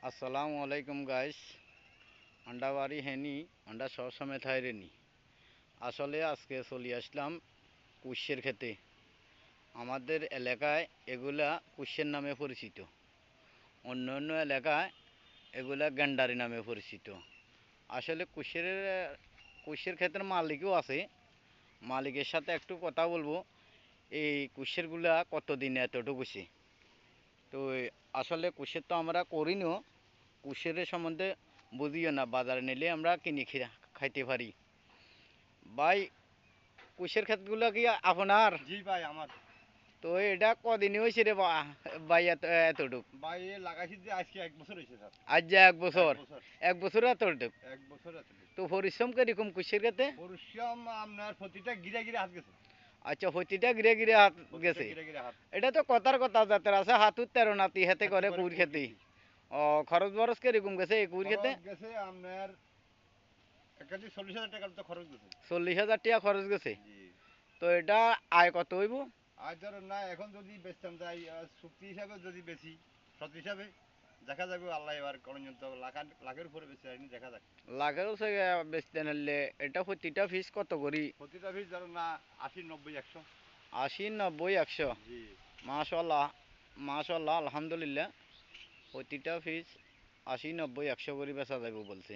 আসসালামু আলাইকুম গাইস। আন্ডা বাড়ি হেনি আন্ডা সবসময় থাইরেনি। আসলে আজকে চলে আসলাম কুশের খেতে। আমাদের এলাকায় এগুলা কুশের নামে পরিচিত, অন্য অন্য এলাকায় এগুলা গেন্ডারি নামে পরিচিত। আসলে কুশের ক্ষেতের মালিকও আছে, মালিকের সাথে একটু কথা বলবো। এই কুশেরগুলা কতদিনে এতটুকুছে, তো আসলে কুশের তো আমরা করিনিও, কুশের সম্বন্ধে বুঝিও না, বাজারে নিলে আমরা কিনে খাইতে পারি। ভাই, কুশের ক্ষেতগুলো কি আপনার? জি ভাই আমার। তো এটা কদিন হয়েছে রে ভাই, এতটুক? ভাই লাগাইছি যে আজকে 1 বছর হয়েছে স্যার। আজ যে এক এক বছর? বছর এক বছর এতটুক? 1 বছর এতদিন। তো পরিশ্রম কিরকম কুশের ক্ষেতে? পরিশ্রম আপনার প্রতিটা গিরে গিরে হাত গেছে। আচ্ছা, হইতিটা গিরে গিরে হাত প্রতিটা গেছে। গিরে গিরে হাত। এটা তো কথার কথা, যাত্রা আছে হাতুর তেরো নাতি হেতে হাতে করে করে কুড় কুল খেতে। খেতি। ও, খরচ বরচ কিরকম গেছে এই কুড় খেতে? খরচ গেছে আপনার একাদি 40,000 টাকার তো খরচ গেছে। 40,000 টাকা খরচ গেছে। জি। তো এটা আয় কত হইব? আর ধরো না এখন যদি বেচতাম যাই চুক্তি হিসাবে যদি বেশি সৎ হিসাবে দেখা যাবে আল্লাহ এবার পর্যন্ত লাখের উপরে বেশি হয়নি দেখা যাক। লাখেরও সে বেচতে নিলে এটা প্রতিটা ফিস কত করি? প্রতিটা পিস ধরো না 80, 90, 100। 80, 90, 100? জি। মাশাল্লাহ, মাশাল্লাহ, আলহামদুলিল্লাহ। প্রতিটা ফিস 80, 90, 100 করে বেচা যাবে বলছে।